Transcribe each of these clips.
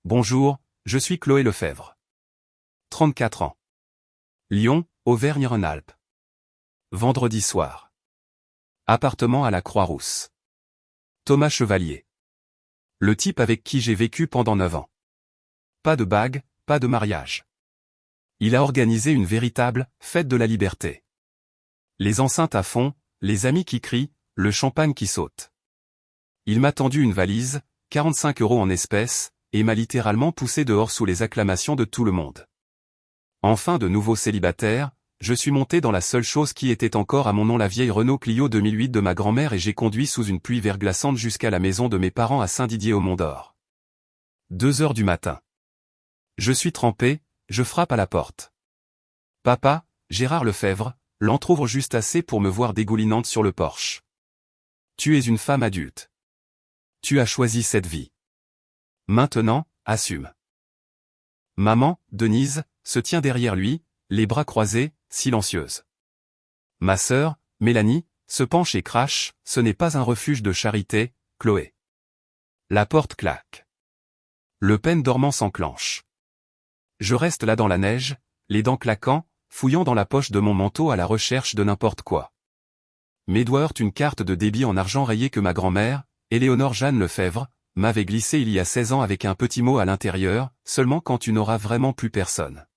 Bonjour, je suis Chloé Lefebvre. 34 ans. Lyon, Auvergne-Rhône-Alpes. Vendredi soir. Appartement à la Croix-Rousse. Thomas Chevalier. Le type avec qui j'ai vécu pendant 9 ans. Pas de bague, pas de mariage. Il a organisé une véritable fête de la liberté. Les enceintes à fond, les amis qui crient, le champagne qui saute. Il m'a tendu une valise, 45 € en espèces, et m'a littéralement poussé dehors sous les acclamations de tout le monde. Enfin de nouveau célibataire, je suis monté dans la seule chose qui était encore à mon nom, la vieille Renault Clio 2008 de ma grand-mère, et j'ai conduit sous une pluie verglaçante jusqu'à la maison de mes parents à Saint-Didier au Mont-d'Or. 2 heures du matin. Je suis trempé, je frappe à la porte. Papa, Gérard Lefebvre, l'entr'ouvre juste assez pour me voir dégoulinante sur le porche. Tu es une femme adulte. Tu as choisi cette vie. Maintenant, assume. Maman, Denise, se tient derrière lui, les bras croisés, silencieuse. Ma sœur, Mélanie, se penche et crache, ce n'est pas un refuge de charité, Chloé. La porte claque. Le peine dormant s'enclenche. Je reste là dans la neige, les dents claquant, fouillant dans la poche de mon manteau à la recherche de n'importe quoi. Mes doigts heurtent une carte de débit en argent rayée que ma grand-mère, Éléonore Jeanne Lefebvre, m'avait glissée il y a 16 ans avec un petit mot à l'intérieur, seulement quand tu n'auras vraiment plus personne.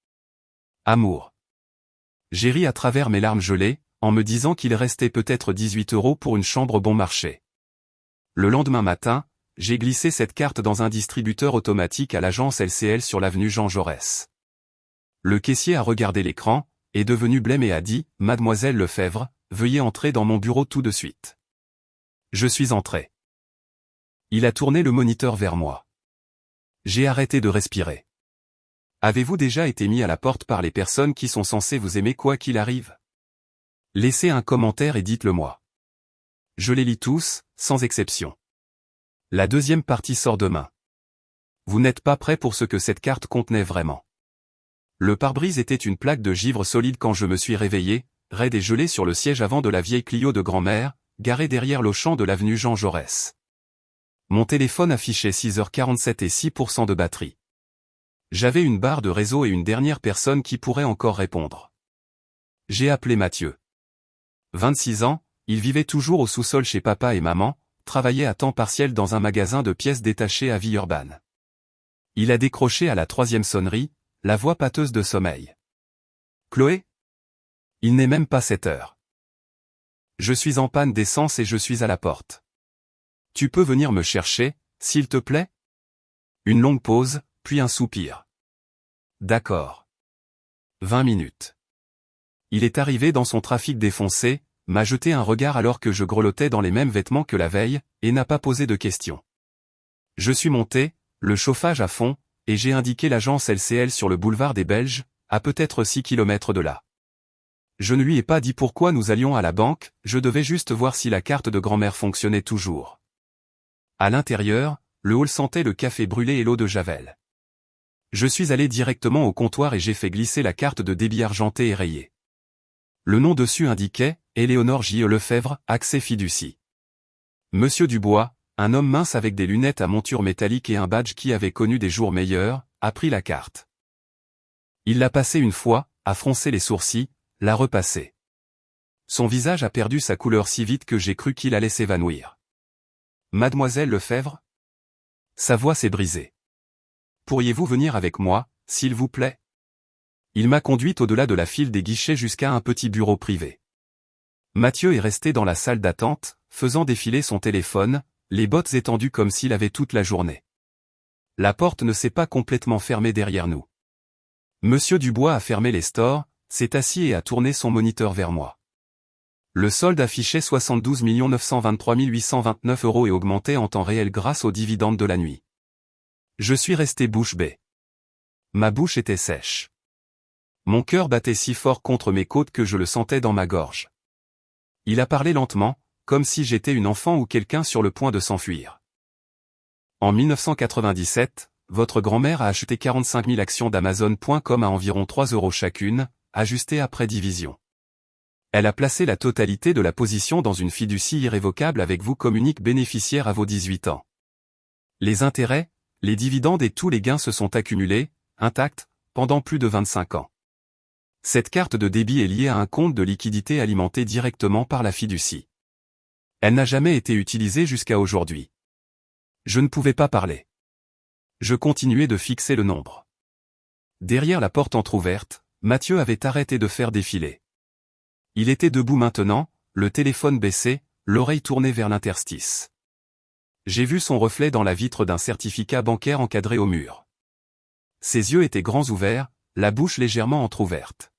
Amour. J'ai ri à travers mes larmes gelées, en me disant qu'il restait peut-être 18 € pour une chambre bon marché. Le lendemain matin, j'ai glissé cette carte dans un distributeur automatique à l'agence LCL sur l'avenue Jean Jaurès. Le caissier a regardé l'écran, est devenu blême et a dit « Mademoiselle Lefebvre, veuillez entrer dans mon bureau tout de suite. » Je suis entré. Il a tourné le moniteur vers moi. J'ai arrêté de respirer. Avez-vous déjà été mis à la porte par les personnes qui sont censées vous aimer quoi qu'il arrive? Laissez un commentaire et dites-le moi. Je les lis tous, sans exception. La deuxième partie sort demain. Vous n'êtes pas prêt pour ce que cette carte contenait vraiment. Le pare-brise était une plaque de givre solide quand je me suis réveillé, raide et gelé sur le siège avant de la vieille Clio de grand-mère, garée derrière l'Auchan de l'avenue Jean Jaurès. Mon téléphone affichait 6h47 et 6% de batterie. J'avais une barre de réseau et une dernière personne qui pourrait encore répondre. J'ai appelé Mathieu. 26 ans, il vivait toujours au sous-sol chez papa et maman, travaillait à temps partiel dans un magasin de pièces détachées à Villeurbanne. Il a décroché à la 3e sonnerie, la voix pâteuse de sommeil. Chloé? Il n'est même pas 7 heures. Je suis en panne d'essence et je suis à la porte. Tu peux venir me chercher, s'il te plaît? Une longue pause, puis un soupir. D'accord. 20 minutes. Il est arrivé dans son trafic défoncé, m'a jeté un regard alors que je grelottais dans les mêmes vêtements que la veille, et n'a pas posé de questions. Je suis monté, le chauffage à fond, et j'ai indiqué l'agence LCL sur le boulevard des Belges, à peut-être 6 km de là. Je ne lui ai pas dit pourquoi nous allions à la banque, je devais juste voir si la carte de grand-mère fonctionnait toujours. À l'intérieur, le hall sentait le café brûlé et l'eau de Javel. Je suis allé directement au comptoir et j'ai fait glisser la carte de débit argentée et rayée. Le nom dessus indiquait « Éléonore J. Lefebvre, accès fiducie ». Monsieur Dubois, un homme mince avec des lunettes à monture métallique et un badge qui avait connu des jours meilleurs, a pris la carte. Il l'a passée une fois, a froncé les sourcils, l'a repassée. Son visage a perdu sa couleur si vite que j'ai cru qu'il allait s'évanouir. Mademoiselle Lefebvre? Sa voix s'est brisée. Pourriez-vous venir avec moi, s'il vous plaît? Il m'a conduite au-delà de la file des guichets jusqu'à un petit bureau privé. Mathieu est resté dans la salle d'attente, faisant défiler son téléphone, les bottes étendues comme s'il avait toute la journée. La porte ne s'est pas complètement fermée derrière nous. Monsieur Dubois a fermé les stores, s'est assis et a tourné son moniteur vers moi. Le solde affichait 72 923 829 € et augmentait en temps réel grâce aux dividendes de la nuit. Je suis resté bouche bée. Ma bouche était sèche. Mon cœur battait si fort contre mes côtes que je le sentais dans ma gorge. Il a parlé lentement, comme si j'étais une enfant ou quelqu'un sur le point de s'enfuir. En 1997, votre grand-mère a acheté 45 000 actions d'Amazon.com à environ 3 € chacune, ajustées après division. Elle a placé la totalité de la position dans une fiducie irrévocable avec vous comme unique bénéficiaire à vos 18 ans. Les intérêts, Les dividendes et tous les gains se sont accumulés, intacts, pendant plus de 25 ans. Cette carte de débit est liée à un compte de liquidité alimenté directement par la fiducie. Elle n'a jamais été utilisée jusqu'à aujourd'hui. Je ne pouvais pas parler. Je continuais de fixer le nombre. Derrière la porte entr'ouverte, Mathieu avait arrêté de faire défiler. Il était debout maintenant, le téléphone baissé, l'oreille tournée vers l'interstice. J'ai vu son reflet dans la vitre d'un certificat bancaire encadré au mur. Ses yeux étaient grands ouverts, la bouche légèrement entr'ouverte.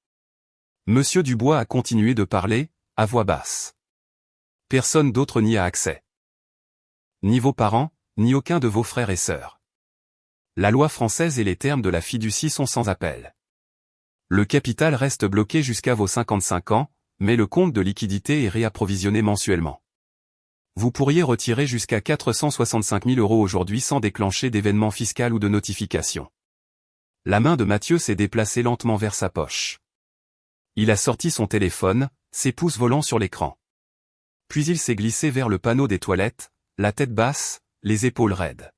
Monsieur Dubois a continué de parler, à voix basse. Personne d'autre n'y a accès. Ni vos parents, ni aucun de vos frères et sœurs. La loi française et les termes de la fiducie sont sans appel. Le capital reste bloqué jusqu'à vos 55 ans, mais le compte de liquidité est réapprovisionné mensuellement. Vous pourriez retirer jusqu'à 465 000 € aujourd'hui sans déclencher d'événement fiscal ou de notification. La main de Mathieu s'est déplacée lentement vers sa poche. Il a sorti son téléphone, ses pouces volant sur l'écran. Puis il s'est glissé vers le panneau des toilettes, la tête basse, les épaules raides.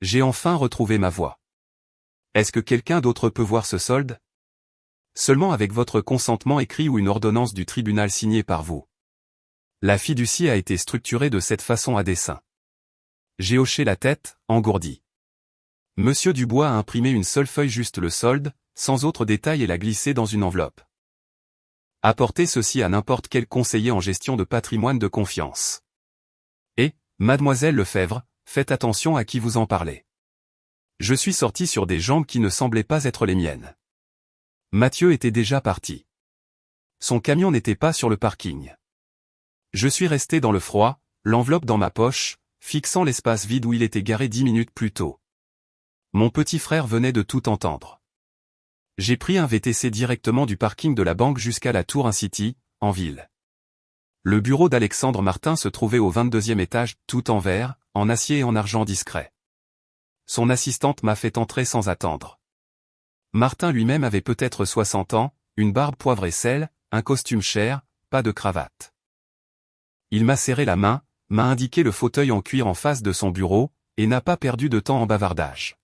J'ai enfin retrouvé ma voix. Est-ce que quelqu'un d'autre peut voir ce solde? Seulement avec votre consentement écrit ou une ordonnance du tribunal signée par vous. La fiducie a été structurée de cette façon à dessein. J'ai hoché la tête, engourdi. Monsieur Dubois a imprimé une seule feuille, juste le solde, sans autre détail, et l'a glissé dans une enveloppe. Apportez ceci à n'importe quel conseiller en gestion de patrimoine de confiance. Et, mademoiselle Lefebvre, faites attention à qui vous en parlez. Je suis sorti sur des jambes qui ne semblaient pas être les miennes. Mathieu était déjà parti. Son camion n'était pas sur le parking. Je suis resté dans le froid, l'enveloppe dans ma poche, fixant l'espace vide où il était garé 10 minutes plus tôt. Mon petit frère venait de tout entendre. J'ai pris un VTC directement du parking de la banque jusqu'à la Tour Incity, en ville. Le bureau d'Alexandre Martin se trouvait au 22e étage, tout en verre, en acier et en argent discret. Son assistante m'a fait entrer sans attendre. Martin lui-même avait peut-être 60 ans, une barbe poivre et sel, un costume cher, pas de cravate. Il m'a serré la main, m'a indiqué le fauteuil en cuir en face de son bureau, et n'a pas perdu de temps en bavardage.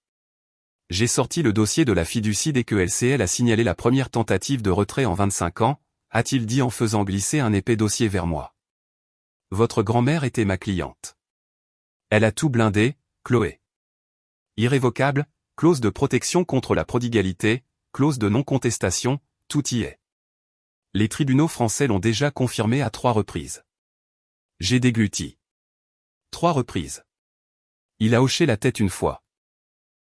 J'ai sorti le dossier de la fiducie dès que LCL a signalé la première tentative de retrait en 25 ans, a-t-il dit en faisant glisser un épais dossier vers moi. Votre grand-mère était ma cliente. Elle a tout blindé, Chloé. Irrévocable, clause de protection contre la prodigalité, clause de non-contestation, tout y est. Les tribunaux français l'ont déjà confirmé à 3 reprises. J'ai dégluti. 3 reprises. Il a hoché la tête une fois.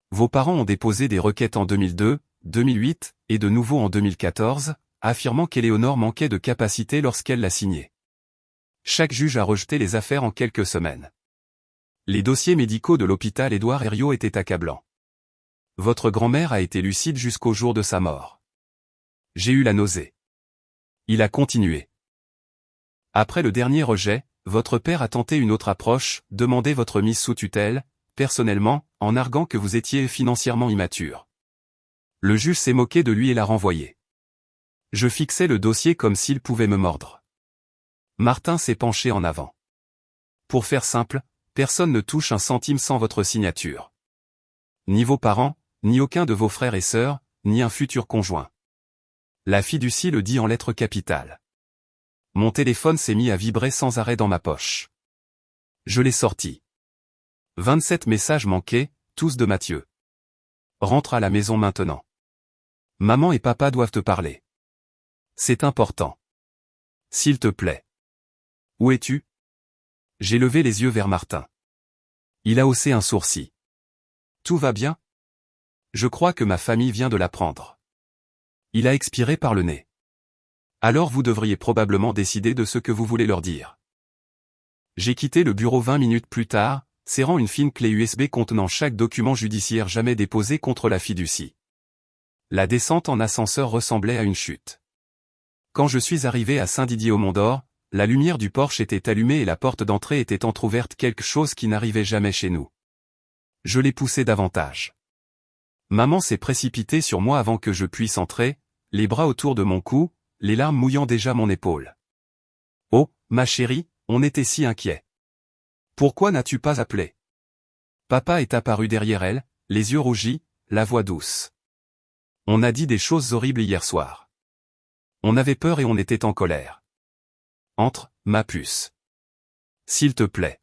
Vos parents ont déposé des requêtes en 2002, 2008, et de nouveau en 2014, affirmant qu'Éléonore manquait de capacité lorsqu'elle l'a signé. Chaque juge a rejeté les affaires en quelques semaines. Les dossiers médicaux de l'hôpital Édouard Herriot étaient accablants. Votre grand-mère a été lucide jusqu'au jour de sa mort. J'ai eu la nausée. Il a continué. Après le dernier rejet, votre père a tenté une autre approche, demandé votre mise sous tutelle, personnellement, en arguant que vous étiez financièrement immature. Le juge s'est moqué de lui et l'a renvoyé. Je fixais le dossier comme s'il pouvait me mordre. Martin s'est penché en avant. Pour faire simple, personne ne touche un centime sans votre signature. Ni vos parents, ni aucun de vos frères et sœurs, ni un futur conjoint. La fiducie le dit en lettres capitales. Mon téléphone s'est mis à vibrer sans arrêt dans ma poche. Je l'ai sorti. 27 messages manqués, tous de Mathieu. Rentre à la maison maintenant. Maman et papa doivent te parler. C'est important. S'il te plaît. Où es-tu? J'ai levé les yeux vers Martin. Il a haussé un sourcil. Tout va bien? Je crois que ma famille vient de l'apprendre. Il a expiré par le nez. Alors vous devriez probablement décider de ce que vous voulez leur dire. J'ai quitté le bureau 20 minutes plus tard, serrant une fine clé USB contenant chaque document judiciaire jamais déposé contre la fiducie. La descente en ascenseur ressemblait à une chute. Quand je suis arrivé à Saint-Didier-au-Mont-d'Or, la lumière du porche était allumée et la porte d'entrée était entr'ouverte, quelque chose qui n'arrivait jamais chez nous. Je l'ai poussé davantage. Maman s'est précipitée sur moi avant que je puisse entrer, les bras autour de mon cou, les larmes mouillant déjà mon épaule. Oh, ma chérie, on était si inquiets. Pourquoi n'as-tu pas appelé? Papa est apparu derrière elle, les yeux rougis, la voix douce. On a dit des choses horribles hier soir. On avait peur et on était en colère. Entre, ma puce. S'il te plaît.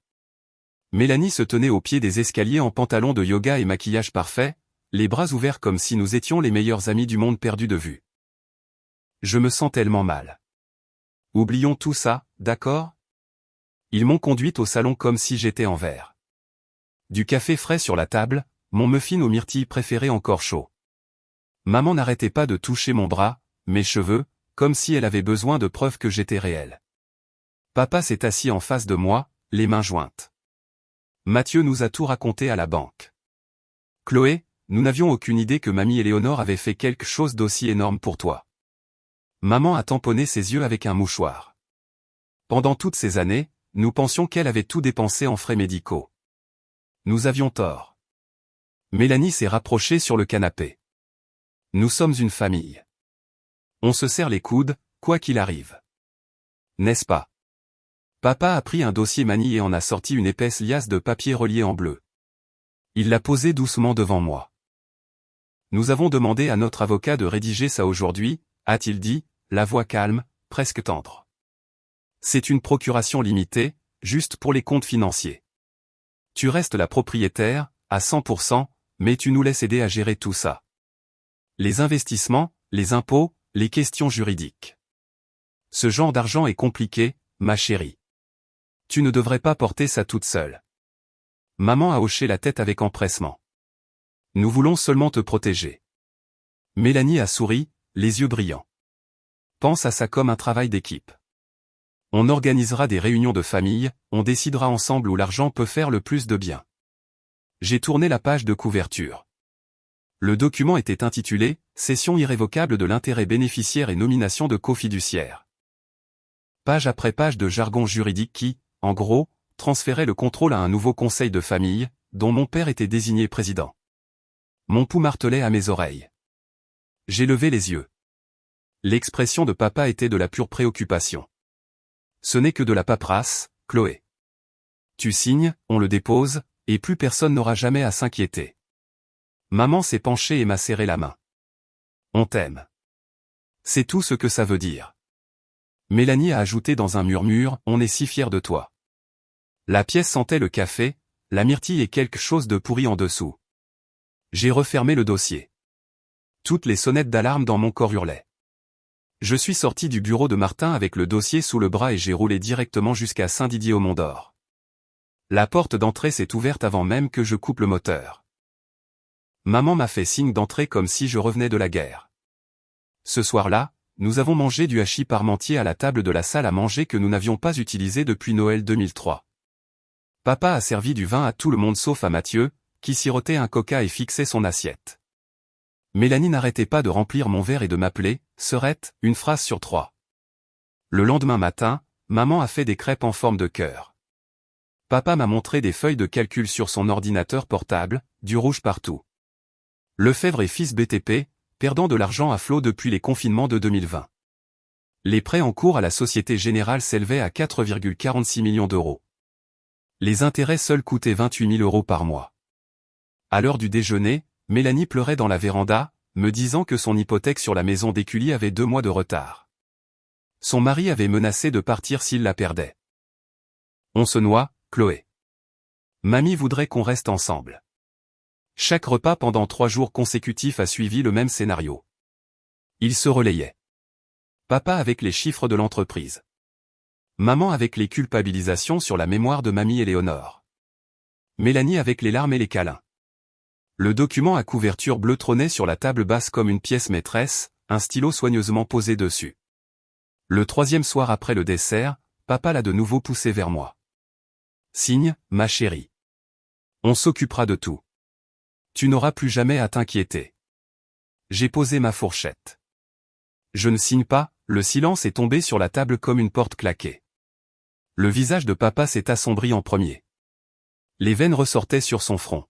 Mélanie se tenait au pied des escaliers en pantalon de yoga et maquillage parfait, les bras ouverts comme si nous étions les meilleurs amis du monde perdus de vue. Je me sens tellement mal. Oublions tout ça, d'accord? Ils m'ont conduite au salon comme si j'étais en verre. Du café frais sur la table, mon muffin aux myrtilles préféré encore chaud. Maman n'arrêtait pas de toucher mon bras, mes cheveux, comme si elle avait besoin de preuves que j'étais réel. Papa s'est assis en face de moi, les mains jointes. Mathieu nous a tout raconté à la banque. Chloé, nous n'avions aucune idée que mamie Éléonore avait fait quelque chose d'aussi énorme pour toi. Maman a tamponné ses yeux avec un mouchoir. Pendant toutes ces années, nous pensions qu'elle avait tout dépensé en frais médicaux. Nous avions tort. Mélanie s'est rapprochée sur le canapé. Nous sommes une famille. On se serre les coudes, quoi qu'il arrive. N'est-ce pas? Papa a pris un dossier manie et en a sorti une épaisse liasse de papier relié en bleu. Il l'a posé doucement devant moi. Nous avons demandé à notre avocat de rédiger ça aujourd'hui, a-t-il dit, la voix calme, presque tendre. C'est une procuration limitée, juste pour les comptes financiers. Tu restes la propriétaire, à 100%, mais tu nous laisses aider à gérer tout ça. Les investissements, les impôts, les questions juridiques. Ce genre d'argent est compliqué, ma chérie. Tu ne devrais pas porter ça toute seule. Maman a hoché la tête avec empressement. Nous voulons seulement te protéger. Mélanie a souri, les yeux brillants. Pense à ça comme un travail d'équipe. On organisera des réunions de famille, on décidera ensemble où l'argent peut faire le plus de bien. J'ai tourné la page de couverture. Le document était intitulé « Cession irrévocable de l'intérêt bénéficiaire et nomination de cofiduciaire ». Page après page de jargon juridique qui, en gros, transférait le contrôle à un nouveau conseil de famille, dont mon père était désigné président. Mon pouls martelait à mes oreilles. J'ai levé les yeux. L'expression de papa était de la pure préoccupation. Ce n'est que de la paperasse, Chloé. Tu signes, on le dépose, et plus personne n'aura jamais à s'inquiéter. Maman s'est penchée et m'a serré la main. On t'aime. C'est tout ce que ça veut dire. Mélanie a ajouté dans un murmure, on est si fiers de toi. La pièce sentait le café, la myrtille et quelque chose de pourri en dessous. J'ai refermé le dossier. Toutes les sonnettes d'alarme dans mon corps hurlaient. Je suis sorti du bureau de Martin avec le dossier sous le bras et j'ai roulé directement jusqu'à Saint-Didier-au-Mont-d'Or. La porte d'entrée s'est ouverte avant même que je coupe le moteur. Maman m'a fait signe d'entrer comme si je revenais de la guerre. Ce soir-là, nous avons mangé du hachis parmentier à la table de la salle à manger que nous n'avions pas utilisée depuis Noël 2003. Papa a servi du vin à tout le monde sauf à Mathieu, qui sirotait un coca et fixait son assiette. Mélanie n'arrêtait pas de remplir mon verre et de m'appeler « Serette », une phrase sur 3. Le lendemain matin, maman a fait des crêpes en forme de cœur. Papa m'a montré des feuilles de calcul sur son ordinateur portable, du rouge partout. Lefebvre et fils BTP, perdant de l'argent à flot depuis les confinements de 2020. Les prêts en cours à la Société Générale s'élevaient à 4,46 millions d'euros. Les intérêts seuls coûtaient 28 000 € par mois. À l'heure du déjeuner, Mélanie pleurait dans la véranda, me disant que son hypothèque sur la maison d'Écully avait 2 mois de retard. Son mari avait menacé de partir s'il la perdait. On se noie, Chloé. Mamie voudrait qu'on reste ensemble. Chaque repas pendant 3 jours consécutifs a suivi le même scénario. Il se relayait. Papa avec les chiffres de l'entreprise. Maman avec les culpabilisations sur la mémoire de mamie Éléonore. Mélanie avec les larmes et les câlins. Le document à couverture bleue trônait sur la table basse comme une pièce maîtresse, un stylo soigneusement posé dessus. Le 3e soir après le dessert, papa l'a de nouveau poussé vers moi. Signe, ma chérie. On s'occupera de tout. Tu n'auras plus jamais à t'inquiéter. J'ai posé ma fourchette. Je ne signe pas, le silence est tombé sur la table comme une porte claquée. Le visage de papa s'est assombri en premier. Les veines ressortaient sur son front.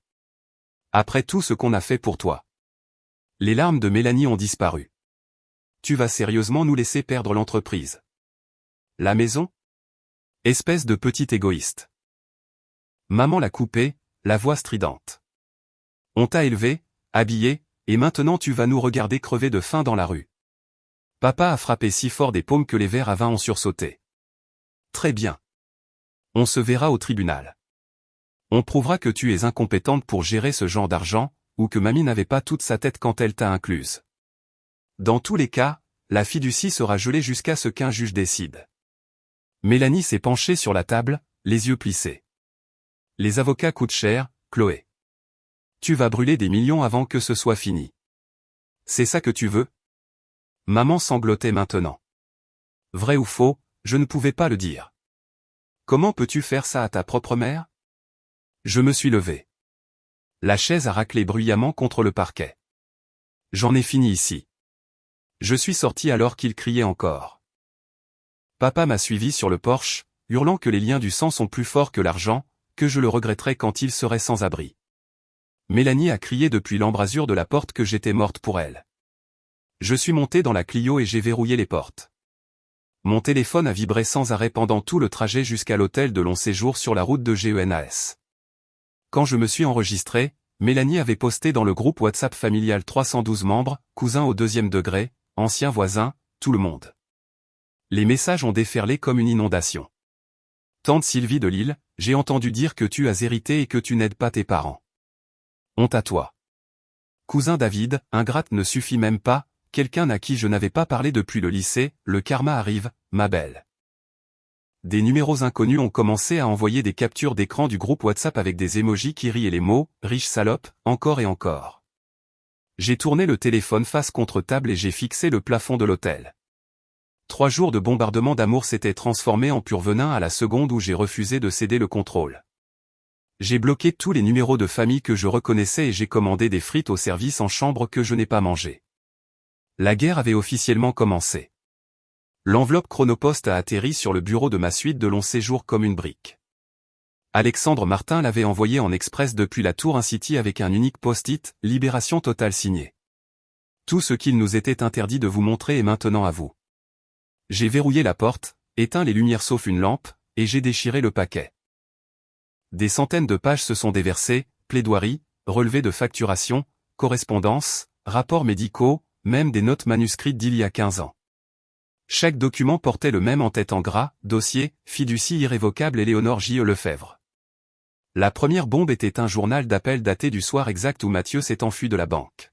Après tout ce qu'on a fait pour toi. Les larmes de Mélanie ont disparu. Tu vas sérieusement nous laisser perdre l'entreprise. La maison? Espèce de petit égoïste. Maman l'a coupé, la voix stridente. On t'a élevé, habillé, et maintenant tu vas nous regarder crever de faim dans la rue. Papa a frappé si fort des paumes que les verres à vin ont sursauté. Très bien. On se verra au tribunal. On prouvera que tu es incompétente pour gérer ce genre d'argent, ou que mamie n'avait pas toute sa tête quand elle t'a incluse. Dans tous les cas, la fiducie sera gelée jusqu'à ce qu'un juge décide. Mélanie s'est penchée sur la table, les yeux plissés. Les avocats coûtent cher, Chloé. Tu vas brûler des millions avant que ce soit fini. C'est ça que tu veux? Maman sanglotait maintenant. Vrai ou faux, je ne pouvais pas le dire. Comment peux-tu faire ça à ta propre mère? Je me suis levé. La chaise a raclé bruyamment contre le parquet. J'en ai fini ici. Je suis sorti alors qu'il criait encore. Papa m'a suivi sur le porche, hurlant que les liens du sang sont plus forts que l'argent, que je le regretterais quand il serait sans abri. Mélanie a crié depuis l'embrasure de la porte que j'étais morte pour elle. Je suis monté dans la Clio et j'ai verrouillé les portes. Mon téléphone a vibré sans arrêt pendant tout le trajet jusqu'à l'hôtel de long séjour sur la route de GENAS. Quand je me suis enregistré, Mélanie avait posté dans le groupe WhatsApp familial 312 membres, cousins au deuxième degré, anciens voisins, tout le monde. Les messages ont déferlé comme une inondation. Tante Sylvie de Lille, j'ai entendu dire que tu as hérité et que tu n'aides pas tes parents. Honte à toi. Cousin David, ingrate ne suffit même pas, quelqu'un à qui je n'avais pas parlé depuis le lycée, le karma arrive, ma belle. Des numéros inconnus ont commencé à envoyer des captures d'écran du groupe WhatsApp avec des émojis qui rient et les mots « riche salope », encore et encore. J'ai tourné le téléphone face contre table et j'ai fixé le plafond de l'hôtel. 3 jours de bombardement d'amour s'étaient transformés en pur venin à la seconde où j'ai refusé de céder le contrôle. J'ai bloqué tous les numéros de famille que je reconnaissais et j'ai commandé des frites au service en chambre que je n'ai pas mangé. La guerre avait officiellement commencé. L'enveloppe Chronopost a atterri sur le bureau de ma suite de long séjour comme une brique. Alexandre Martin l'avait envoyé en express depuis la Tour Incity avec un unique post-it, Libération totale signé. Tout ce qu'il nous était interdit de vous montrer est maintenant à vous. J'ai verrouillé la porte, éteint les lumières sauf une lampe, et j'ai déchiré le paquet. Des centaines de pages se sont déversées, plaidoiries, relevés de facturation, correspondances, rapports médicaux, même des notes manuscrites d'il y a 15 ans. Chaque document portait le même en-tête en gras, dossier, fiducie irrévocable Éléonore J. Lefebvre. La première bombe était un journal d'appel daté du soir exact où Mathieu s'est enfui de la banque.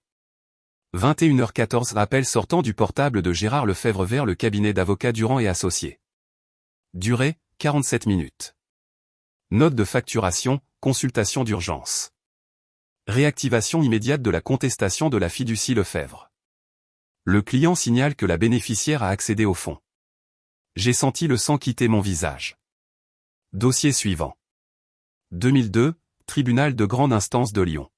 21h14 appel sortant du portable de Gérard Lefebvre vers le cabinet d'avocats Durand et Associés. Durée, 47 minutes. Note de facturation, consultation d'urgence. Réactivation immédiate de la contestation de la fiducie Lefebvre. Le client signale que la bénéficiaire a accédé au fonds. J'ai senti le sang quitter mon visage. Dossier suivant. 2002, tribunal de grande instance de Lyon.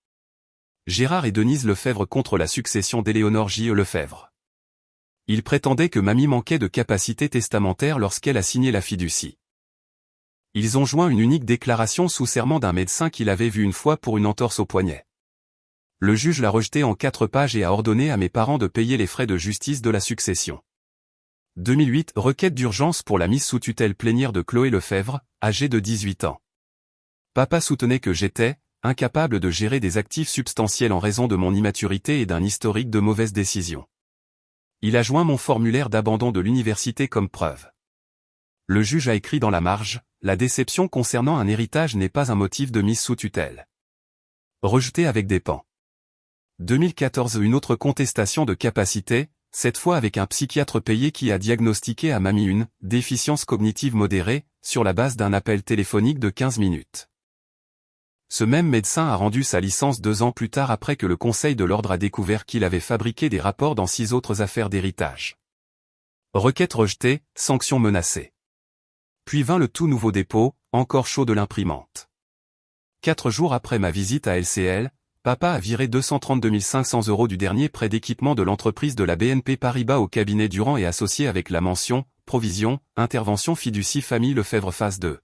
Gérard et Denise Lefebvre contre la succession d'Éléonore J. Lefebvre. Ils prétendaient que mamie manquait de capacité testamentaire lorsqu'elle a signé la fiducie. Ils ont joint une unique déclaration sous serment d'un médecin qu'il avait vu une fois pour une entorse au poignet. Le juge l'a rejeté en 4 pages et a ordonné à mes parents de payer les frais de justice de la succession. 2008, requête d'urgence pour la mise sous tutelle plénière de Chloé Lefebvre, âgée de 18 ans. Papa soutenait que j'étais incapable de gérer des actifs substantiels en raison de mon immaturité et d'un historique de mauvaises décisions. Il a joint mon formulaire d'abandon de l'université comme preuve. Le juge a écrit dans la marge, la déception concernant un héritage n'est pas un motif de mise sous tutelle. Rejeté avec des pans. 2014, une autre contestation de capacité, cette fois avec un psychiatre payé qui a diagnostiqué à mamie une déficience cognitive modérée, sur la base d'un appel téléphonique de 15 minutes. Ce même médecin a rendu sa licence 2 ans plus tard après que le Conseil de l'Ordre a découvert qu'il avait fabriqué des rapports dans 6 autres affaires d'héritage. Requête rejetée, sanction menacée. Puis vint le tout nouveau dépôt, encore chaud de l'imprimante. 4 jours après ma visite à LCL, papa a viré 232 500 € du dernier prêt d'équipement de l'entreprise de la BNP Paribas au cabinet Durand et Associés avec la mention « Provision, intervention fiducie famille Lefebvre phase 2 ».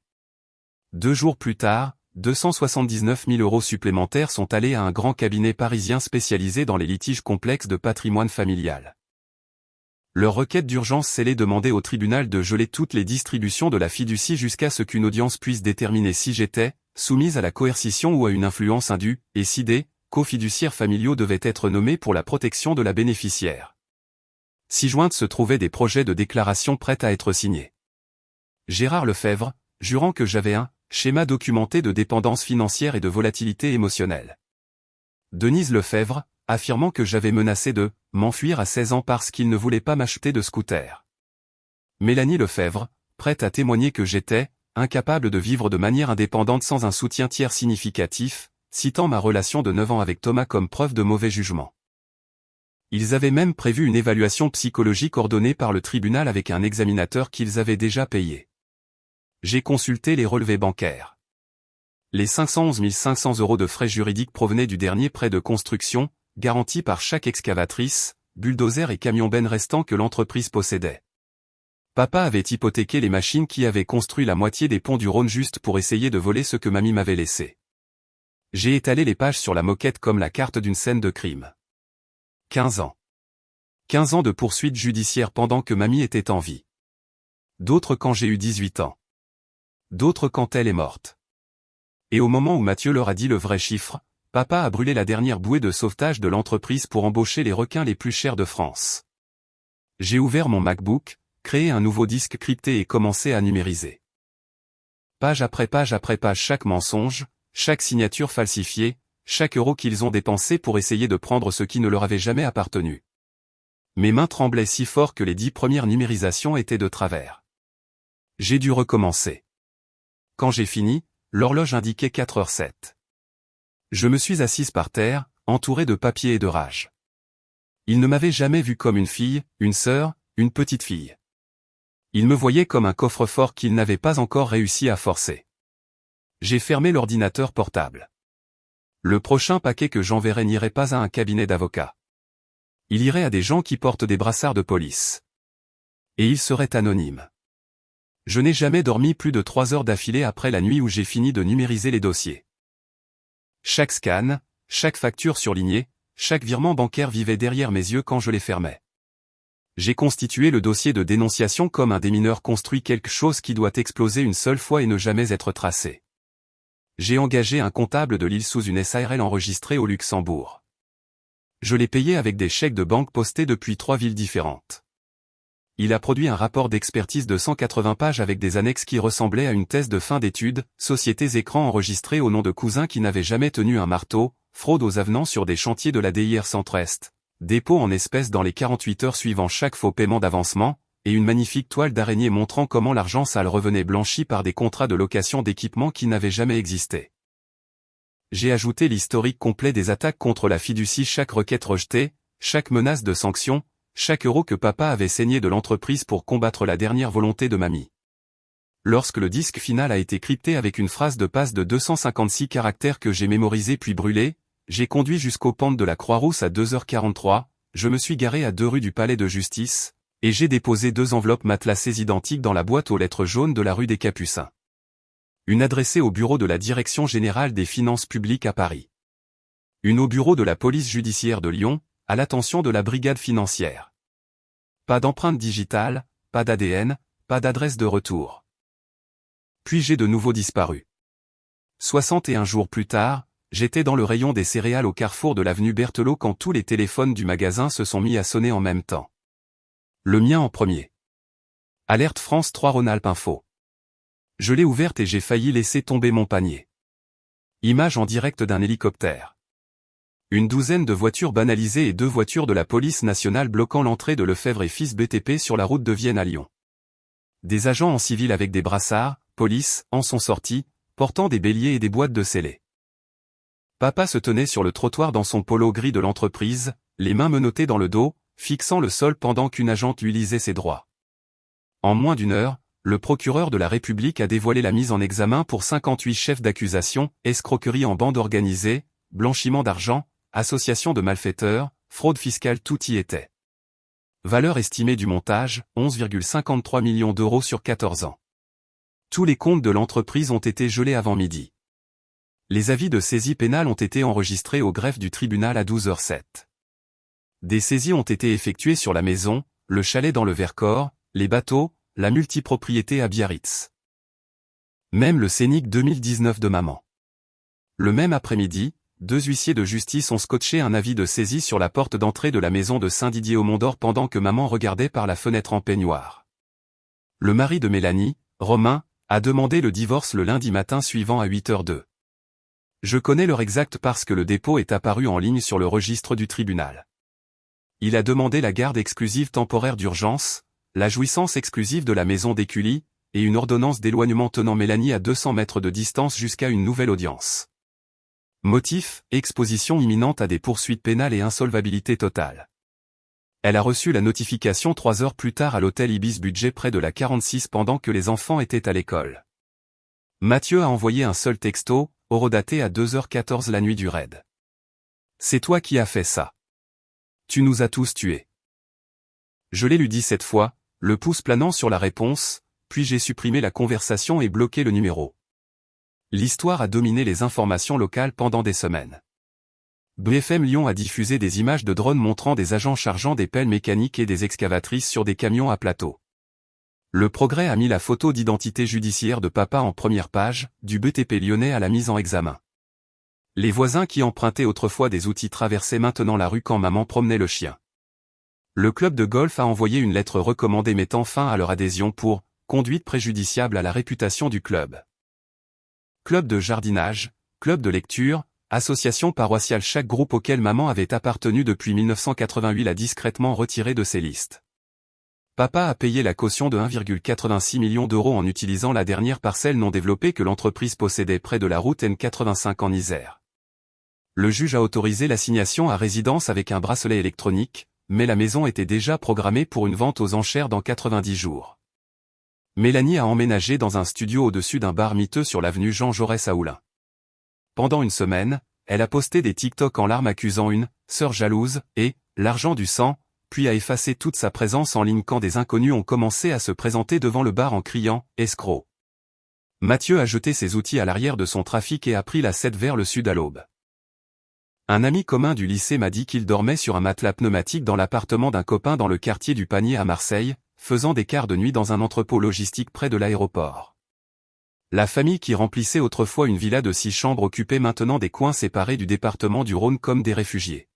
2 jours plus tard, 279 000 € supplémentaires sont allés à un grand cabinet parisien spécialisé dans les litiges complexes de patrimoine familial. Leur requête d'urgence scellée demandait au tribunal de geler toutes les distributions de la fiducie jusqu'à ce qu'une audience puisse déterminer si j'étais soumise à la coercition ou à une influence indue, et CID, co-fiduciaires familiaux devaient être nommés pour la protection de la bénéficiaire. Ci-jointes se trouvaient des projets de déclaration prêts à être signés. Gérard Lefebvre, jurant que j'avais un schéma documenté de dépendance financière et de volatilité émotionnelle. Denise Lefebvre, affirmant que j'avais menacé de m'enfuir à 16 ans parce qu'il ne voulait pas m'acheter de scooter. Mélanie Lefebvre, prête à témoigner que j'étais incapable de vivre de manière indépendante sans un soutien tiers significatif, citant ma relation de 9 ans avec Thomas comme preuve de mauvais jugement. Ils avaient même prévu une évaluation psychologique ordonnée par le tribunal avec un examinateur qu'ils avaient déjà payé. J'ai consulté les relevés bancaires. Les 511 500 € de frais juridiques provenaient du dernier prêt de construction, garanti par chaque excavatrice, bulldozer et camion-benne restant que l'entreprise possédait. Papa avait hypothéqué les machines qui avaient construit la moitié des ponts du Rhône juste pour essayer de voler ce que mamie m'avait laissé. J'ai étalé les pages sur la moquette comme la carte d'une scène de crime. 15 ans. 15 ans de poursuite judiciaire pendant que mamie était en vie. D'autres quand j'ai eu 18 ans. D'autres quand elle est morte. Et au moment où Mathieu leur a dit le vrai chiffre, papa a brûlé la dernière bouée de sauvetage de l'entreprise pour embaucher les requins les plus chers de France. J'ai ouvert mon MacBook, créé un nouveau disque crypté et commencé à numériser. Page après page, chaque mensonge, chaque signature falsifiée, chaque euro qu'ils ont dépensé pour essayer de prendre ce qui ne leur avait jamais appartenu. Mes mains tremblaient si fort que les 10 premières numérisations étaient de travers. J'ai dû recommencer. Quand j'ai fini, l'horloge indiquait 4h07. Je me suis assise par terre, entourée de papier et de rage. Ils ne m'avaient jamais vu comme une fille, une sœur, une petite fille. Ils me voyaient comme un coffre-fort qu'ils n'avaient pas encore réussi à forcer. J'ai fermé l'ordinateur portable. Le prochain paquet que j'enverrai n'irait pas à un cabinet d'avocats. Il irait à des gens qui portent des brassards de police. Et il serait anonyme. Je n'ai jamais dormi plus de 3 heures d'affilée après la nuit où j'ai fini de numériser les dossiers. Chaque scan, chaque facture surlignée, chaque virement bancaire vivait derrière mes yeux quand je les fermais. J'ai constitué le dossier de dénonciation comme un démineur construit quelque chose qui doit exploser une seule fois et ne jamais être tracé. J'ai engagé un comptable de Lille sous une SARL enregistrée au Luxembourg. Je l'ai payé avec des chèques de banque postés depuis 3 villes différentes. Il a produit un rapport d'expertise de 180 pages avec des annexes qui ressemblaient à une thèse de fin d'études, sociétés écrans enregistrées au nom de cousins qui n'avaient jamais tenu un marteau, fraude aux avenants sur des chantiers de la DIR Centre-Est, dépôt en espèces dans les 48 heures suivant chaque faux paiement d'avancement, et une magnifique toile d'araignée montrant comment l'argent sale revenait blanchi par des contrats de location d'équipements qui n'avaient jamais existé. J'ai ajouté l'historique complet des attaques contre la fiducie, chaque requête rejetée, chaque menace de sanction, chaque euro que papa avait saigné de l'entreprise pour combattre la dernière volonté de mamie. Lorsque le disque final a été crypté avec une phrase de passe de 256 caractères que j'ai mémorisé puis brûlé, j'ai conduit jusqu'aux pentes de la Croix-Rousse à 2h43, je me suis garé à 2 rue du Palais de Justice, et j'ai déposé 2 enveloppes matelassées identiques dans la boîte aux lettres jaunes de la rue des Capucins. Une adressée au bureau de la Direction Générale des Finances Publiques à Paris. Une au bureau de la Police Judiciaire de Lyon, à l'attention de la Brigade Financière. Pas d'empreinte digitale, pas d'ADN, pas d'adresse de retour. Puis j'ai de nouveau disparu. 61 jours plus tard, j'étais dans le rayon des céréales au carrefour de l'avenue Berthelot quand tous les téléphones du magasin se sont mis à sonner en même temps. Le mien en premier. Alerte France 3 Rhône-Alpes Info. Je l'ai ouverte et j'ai failli laisser tomber mon panier. Image en direct d'un hélicoptère. Une douzaine de voitures banalisées et 2 voitures de la police nationale bloquant l'entrée de Lefebvre et Fils BTP sur la route de Vienne à Lyon. Des agents en civil avec des brassards, police, en sont sortis, portant des béliers et des boîtes de scellés. Papa se tenait sur le trottoir dans son polo gris de l'entreprise, les mains menottées dans le dos, fixant le sol pendant qu'une agente lui lisait ses droits. En moins d'1 heure, le procureur de la République a dévoilé la mise en examen pour 58 chefs d'accusation, escroquerie en bande organisée, blanchiment d'argent, association de malfaiteurs, fraude fiscale, tout y était. Valeur estimée du montage, 11,53 millions d'euros sur 14 ans. Tous les comptes de l'entreprise ont été gelés avant midi. Les avis de saisie pénale ont été enregistrés au greffe du tribunal à 12h07. Des saisies ont été effectuées sur la maison, le chalet dans le Vercors, les bateaux, la multipropriété à Biarritz. Même le Scénic 2019 de maman. Le même après-midi, 2 huissiers de justice ont scotché un avis de saisie sur la porte d'entrée de la maison de Saint-Didier-au-Mont-d'Or pendant que maman regardait par la fenêtre en peignoir. Le mari de Mélanie, Romain, a demandé le divorce le lundi matin suivant à 8h02. Je connais l'heure exacte parce que le dépôt est apparu en ligne sur le registre du tribunal. Il a demandé la garde exclusive temporaire d'urgence, la jouissance exclusive de la maison d'Écully, et une ordonnance d'éloignement tenant Mélanie à 200 mètres de distance jusqu'à une nouvelle audience. Motif, exposition imminente à des poursuites pénales et insolvabilité totale. Elle a reçu la notification 3 heures plus tard à l'hôtel Ibis Budget près de la 46 pendant que les enfants étaient à l'école. Mathieu a envoyé un seul texto, horodaté à 2h14 la nuit du raid. C'est toi qui as fait ça. Tu nous as tous tués. Je l'ai lu 17 fois, le pouce planant sur la réponse, puis j'ai supprimé la conversation et bloqué le numéro. L'histoire a dominé les informations locales pendant des semaines. BFM Lyon a diffusé des images de drones montrant des agents chargeant des pelles mécaniques et des excavatrices sur des camions à plateau. Le Progrès a mis la photo d'identité judiciaire de papa en première page, du BTP lyonnais à la mise en examen. Les voisins qui empruntaient autrefois des outils traversaient maintenant la rue quand maman promenait le chien. Le club de golf a envoyé une lettre recommandée mettant fin à leur adhésion pour « conduite préjudiciable à la réputation du club ». Club de jardinage, club de lecture, association paroissiale, chaque groupe auquel maman avait appartenu depuis 1988 l'a discrètement retiré de ses listes. Papa a payé la caution de 1,86 million d'euros en utilisant la dernière parcelle non développée que l'entreprise possédait près de la route N85 en Isère. Le juge a autorisé l'assignation à résidence avec un bracelet électronique, mais la maison était déjà programmée pour une vente aux enchères dans 90 jours. Mélanie a emménagé dans un studio au-dessus d'un bar miteux sur l'avenue Jean Jaurès à Oulin. Pendant une semaine, elle a posté des TikTok en larmes accusant une « sœur jalouse » et « l'argent du sang », puis a effacé toute sa présence en ligne quand des inconnus ont commencé à se présenter devant le bar en criant « escroc ». Mathieu a jeté ses outils à l'arrière de son trafic et a pris la 7 vers le sud à l'aube. Un ami commun du lycée m'a dit qu'il dormait sur un matelas pneumatique dans l'appartement d'un copain dans le quartier du Panier à Marseille, faisant des quarts de nuit dans un entrepôt logistique près de l'aéroport. La famille qui remplissait autrefois une villa de 6 chambres occupait maintenant des coins séparés du département du Rhône comme des réfugiés.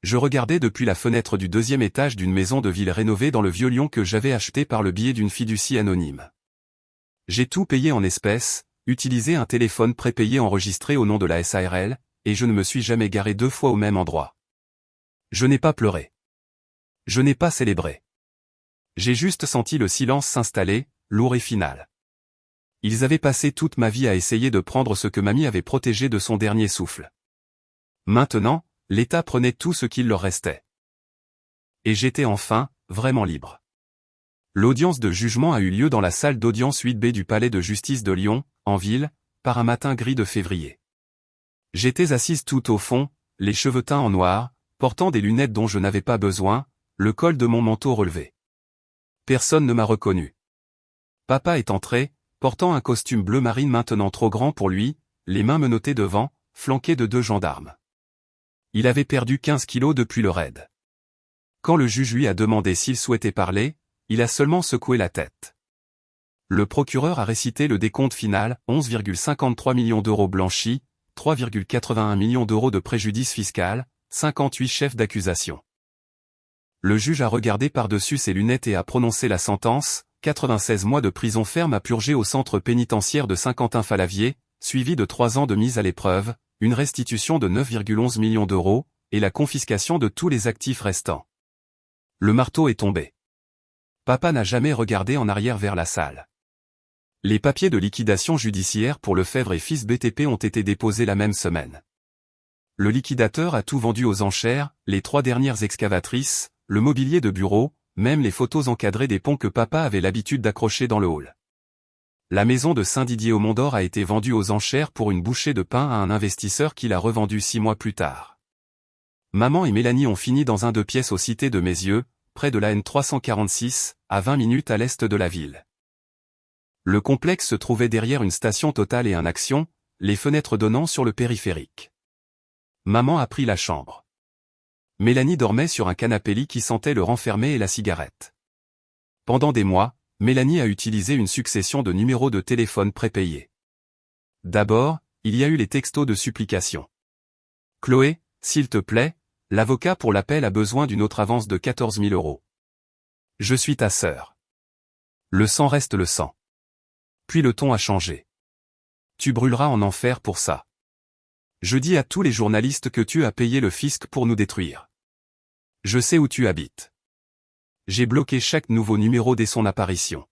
Je regardais depuis la fenêtre du 2e étage d'une maison de ville rénovée dans le Vieux-Lyon que j'avais achetée par le biais d'une fiducie anonyme. J'ai tout payé en espèces, utilisé un téléphone prépayé enregistré au nom de la SARL, et je ne me suis jamais garé 2 fois au même endroit. Je n'ai pas pleuré. Je n'ai pas célébré. J'ai juste senti le silence s'installer, lourd et final. Ils avaient passé toute ma vie à essayer de prendre ce que mamie avait protégé de son dernier souffle. Maintenant, l'État prenait tout ce qu'il leur restait. Et j'étais enfin, vraiment libre. L'audience de jugement a eu lieu dans la salle d'audience 8B du Palais de Justice de Lyon, en ville, par un matin gris de février. J'étais assise tout au fond, les cheveux teints en noir, portant des lunettes dont je n'avais pas besoin, le col de mon manteau relevé. Personne ne m'a reconnu. Papa est entré, portant un costume bleu marine maintenant trop grand pour lui, les mains menottées devant, flanqué de 2 gendarmes. Il avait perdu 15 kilos depuis le raid. Quand le juge lui a demandé s'il souhaitait parler, il a seulement secoué la tête. Le procureur a récité le décompte final, 11,53 millions d'euros blanchis, 3,81 millions d'euros de préjudice fiscal, 58 chefs d'accusation. Le juge a regardé par-dessus ses lunettes et a prononcé la sentence, 96 mois de prison ferme à purger au centre pénitentiaire de Saint-Quentin-Fallavier, suivi de 3 ans de mise à l'épreuve, une restitution de 9,11 millions d'euros, et la confiscation de tous les actifs restants. Le marteau est tombé. Papa n'a jamais regardé en arrière vers la salle. Les papiers de liquidation judiciaire pour Lefebvre et Fils BTP ont été déposés la même semaine. Le liquidateur a tout vendu aux enchères, les 3 dernières excavatrices, le mobilier de bureau, même les photos encadrées des ponts que papa avait l'habitude d'accrocher dans le hall. La maison de Saint-Didier-au-Mont-d'Or a été vendue aux enchères pour une bouchée de pain à un investisseur qui l'a revendue 6 mois plus tard. Maman et Mélanie ont fini dans un 2 pièces aux Cités de Mézieux, près de la N346, à 20 minutes à l'est de la ville. Le complexe se trouvait derrière une station Total et un Action, les fenêtres donnant sur le périphérique. Maman a pris la chambre. Mélanie dormait sur un canapé-lit qui sentait le renfermé et la cigarette. Pendant des mois, Mélanie a utilisé une succession de numéros de téléphone prépayés. D'abord, il y a eu les textos de supplication. Chloé, s'il te plaît, l'avocat pour l'appel a besoin d'une autre avance de 14 000 €. Je suis ta sœur. Le sang reste le sang. Puis le ton a changé. Tu brûleras en enfer pour ça. Je dis à tous les journalistes que tu as payé le fisc pour nous détruire. Je sais où tu habites. J'ai bloqué chaque nouveau numéro dès son apparition.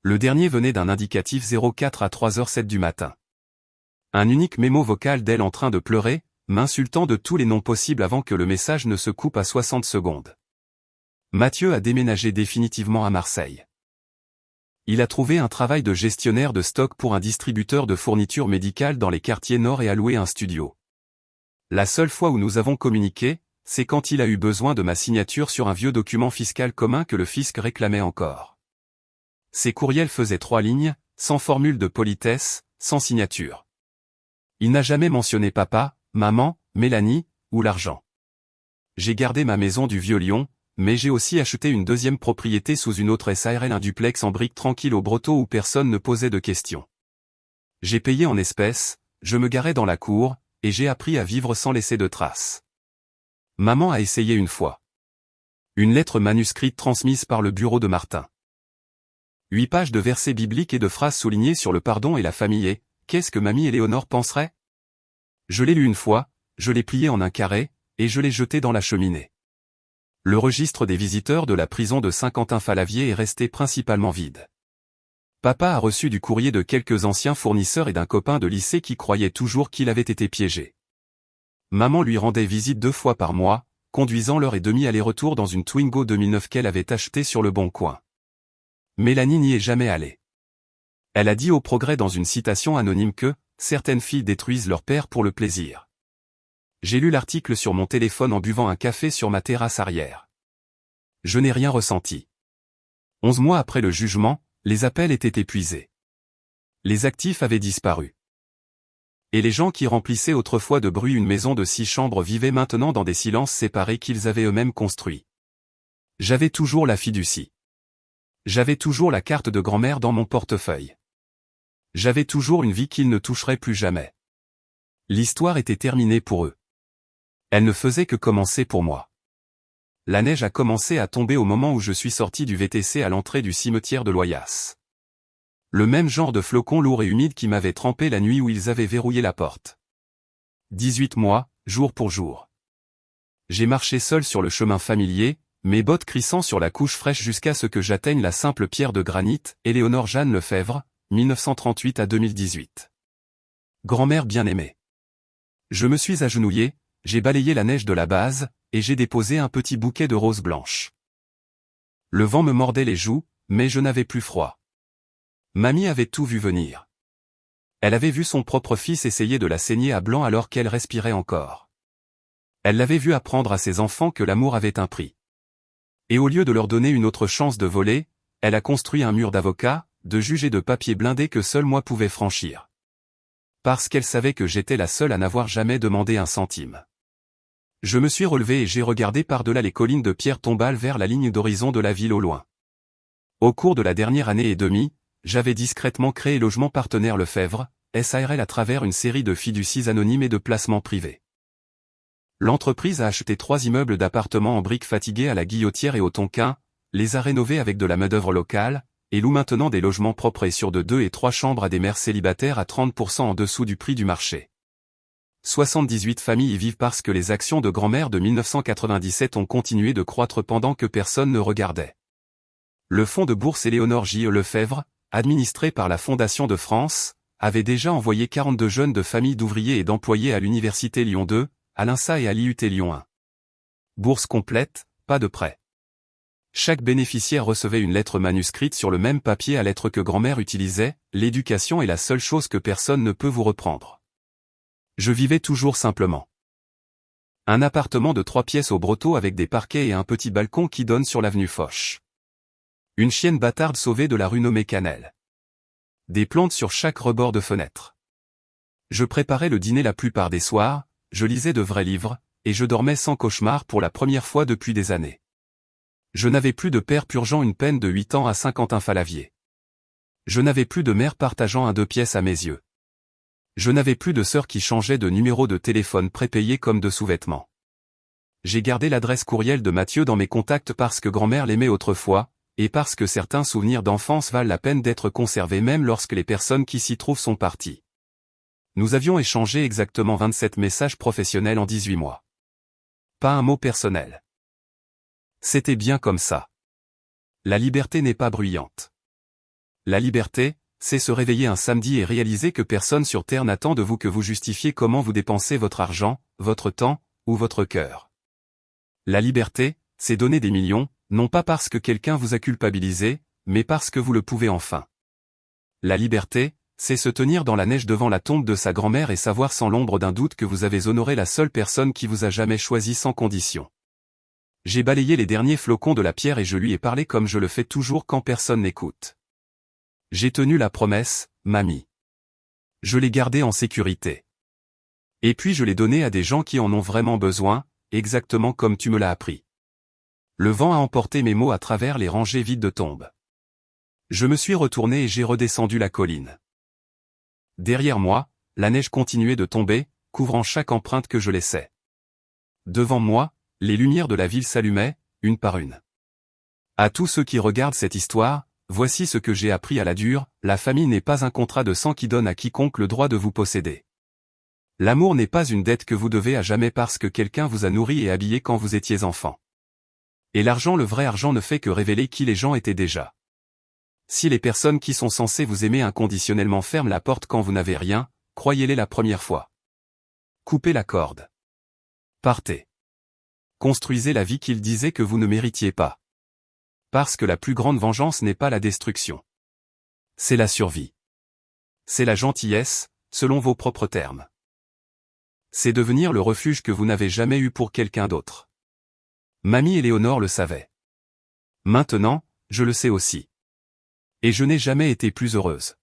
Le dernier venait d'un indicatif 04 à 3h07 du matin. Un unique mémo vocal d'elle en train de pleurer, m'insultant de tous les noms possibles avant que le message ne se coupe à 60 secondes. Mathieu a déménagé définitivement à Marseille. Il a trouvé un travail de gestionnaire de stock pour un distributeur de fournitures médicales dans les quartiers nord et a loué un studio. La seule fois où nous avons communiqué, c'est quand il a eu besoin de ma signature sur un vieux document fiscal commun que le fisc réclamait encore. Ces courriels faisaient 3 lignes, sans formule de politesse, sans signature. Il n'a jamais mentionné papa, maman, Mélanie, ou l'argent. J'ai gardé ma maison du Vieux-Lyon, mais j'ai aussi acheté une deuxième propriété sous une autre SARL, un duplex en briques tranquille au Brotteau où personne ne posait de questions. J'ai payé en espèces, je me garais dans la cour, et j'ai appris à vivre sans laisser de traces. Maman a essayé une fois. Une lettre manuscrite transmise par le bureau de Martin. 8 pages de versets bibliques et de phrases soulignées sur le pardon et la famille et « Qu'est-ce que mamie Éléonore penserait ?» Je l'ai lu une fois, je l'ai plié en un carré, et je l'ai jeté dans la cheminée. Le registre des visiteurs de la prison de Saint-Quentin-Fallavier est resté principalement vide. Papa a reçu du courrier de quelques anciens fournisseurs et d'un copain de lycée qui croyait toujours qu'il avait été piégé. Maman lui rendait visite 2 fois par mois, conduisant l'heure et demie aller-retour dans une Twingo 2009 qu'elle avait achetée sur le Bon Coin. Mélanie n'y est jamais allée. Elle a dit au Progrès dans une citation anonyme que « certaines filles détruisent leur père pour le plaisir ». J'ai lu l'article sur mon téléphone en buvant un café sur ma terrasse arrière. Je n'ai rien ressenti. 11 mois après le jugement, les appels étaient épuisés. Les actifs avaient disparu. Et les gens qui remplissaient autrefois de bruit une maison de 6 chambres vivaient maintenant dans des silences séparés qu'ils avaient eux-mêmes construits. J'avais toujours la fiducie. J'avais toujours la carte de grand-mère dans mon portefeuille. J'avais toujours une vie qu'ils ne toucheraient plus jamais. L'histoire était terminée pour eux. Elle ne faisait que commencer pour moi. La neige a commencé à tomber au moment où je suis sorti du VTC à l'entrée du cimetière de Loyasse. Le même genre de flocons lourds et humides qui m'avaient trempé la nuit où ils avaient verrouillé la porte. 18 mois, jour pour jour. J'ai marché seul sur le chemin familier, mes bottes crissant sur la couche fraîche jusqu'à ce que j'atteigne la simple pierre de granit, Éléonore Jeanne Lefebvre, 1938 à 2018. Grand-mère bien-aimée. Je me suis agenouillé, j'ai balayé la neige de la base, et j'ai déposé un petit bouquet de roses blanches. Le vent me mordait les joues, mais je n'avais plus froid. Mamie avait tout vu venir. Elle avait vu son propre fils essayer de la saigner à blanc alors qu'elle respirait encore. Elle l'avait vu apprendre à ses enfants que l'amour avait un prix. Et au lieu de leur donner une autre chance de voler, elle a construit un mur d'avocats, de juges et de papiers blindés que seul moi pouvais franchir. Parce qu'elle savait que j'étais la seule à n'avoir jamais demandé un centime. Je me suis relevé et j'ai regardé par-delà les collines de pierre tombales vers la ligne d'horizon de la ville au loin. Au cours de la dernière année et demie, j'avais discrètement créé Logement Partenaire Lefebvre, SARL à travers une série de fiducies anonymes et de placements privés. L'entreprise a acheté 3 immeubles d'appartements en briques fatigués à la Guillotière et au Tonkin, les a rénovés avec de la main-d'œuvre locale, et loue maintenant des logements propres et sûrs de 2 et 3 chambres à des mères célibataires à 30% en dessous du prix du marché. 78 familles y vivent parce que les actions de grand-mère de 1997 ont continué de croître pendant que personne ne regardait. Le fonds de bourse Éléonore J. Lefebvre, administré par la Fondation de France, avait déjà envoyé 42 jeunes de familles d'ouvriers et d'employés à l'Université Lyon 2, à l'INSA et à l'IUT Lyon 1. Bourse complète, pas de prêt. Chaque bénéficiaire recevait une lettre manuscrite sur le même papier à lettres que grand-mère utilisait, l'éducation est la seule chose que personne ne peut vous reprendre. Je vivais toujours simplement. Un appartement de 3 pièces au Brotteau avec des parquets et un petit balcon qui donne sur l'avenue Foch. Une chienne bâtarde sauvée de la rue nommée Canel. Des plantes sur chaque rebord de fenêtre. Je préparais le dîner la plupart des soirs, je lisais de vrais livres, et je dormais sans cauchemar pour la première fois depuis des années. Je n'avais plus de père purgeant une peine de 8 ans à Saint-Quentin-Fallavier. Je n'avais plus de mère partageant un 2 pièces à mes yeux. Je n'avais plus de sœur qui changeait de numéro de téléphone prépayé comme de sous-vêtements. J'ai gardé l'adresse courriel de Mathieu dans mes contacts parce que grand-mère l'aimait autrefois, et parce que certains souvenirs d'enfance valent la peine d'être conservés même lorsque les personnes qui s'y trouvent sont parties. Nous avions échangé exactement 27 messages professionnels en 18 mois. Pas un mot personnel. C'était bien comme ça. La liberté n'est pas bruyante. La liberté, c'est se réveiller un samedi et réaliser que personne sur Terre n'attend de vous que vous justifiez comment vous dépensez votre argent, votre temps, ou votre cœur. La liberté, c'est donner des millions, non pas parce que quelqu'un vous a culpabilisé, mais parce que vous le pouvez enfin. La liberté, c'est se tenir dans la neige devant la tombe de sa grand-mère et savoir sans l'ombre d'un doute que vous avez honoré la seule personne qui vous a jamais choisi sans condition. J'ai balayé les derniers flocons de la pierre et je lui ai parlé comme je le fais toujours quand personne n'écoute. J'ai tenu la promesse, mamie. Je l'ai gardée en sécurité. Et puis je l'ai donnée à des gens qui en ont vraiment besoin, exactement comme tu me l'as appris. Le vent a emporté mes mots à travers les rangées vides de tombes. Je me suis retourné et j'ai redescendu la colline. Derrière moi, la neige continuait de tomber, couvrant chaque empreinte que je laissais. Devant moi, les lumières de la ville s'allumaient, une par une. À tous ceux qui regardent cette histoire, voici ce que j'ai appris à la dure, la famille n'est pas un contrat de sang qui donne à quiconque le droit de vous posséder. L'amour n'est pas une dette que vous devez à jamais parce que quelqu'un vous a nourri et habillé quand vous étiez enfant. Et l'argent, le vrai argent ne fait que révéler qui les gens étaient déjà. Si les personnes qui sont censées vous aimer inconditionnellement ferment la porte quand vous n'avez rien, croyez-les la première fois. Coupez la corde. Partez. Construisez la vie qu'ils disaient que vous ne méritiez pas. Parce que la plus grande vengeance n'est pas la destruction. C'est la survie. C'est la gentillesse, selon vos propres termes. C'est devenir le refuge que vous n'avez jamais eu pour quelqu'un d'autre. Mamie Éléonore le savait. Maintenant, je le sais aussi. Et je n'ai jamais été plus heureuse.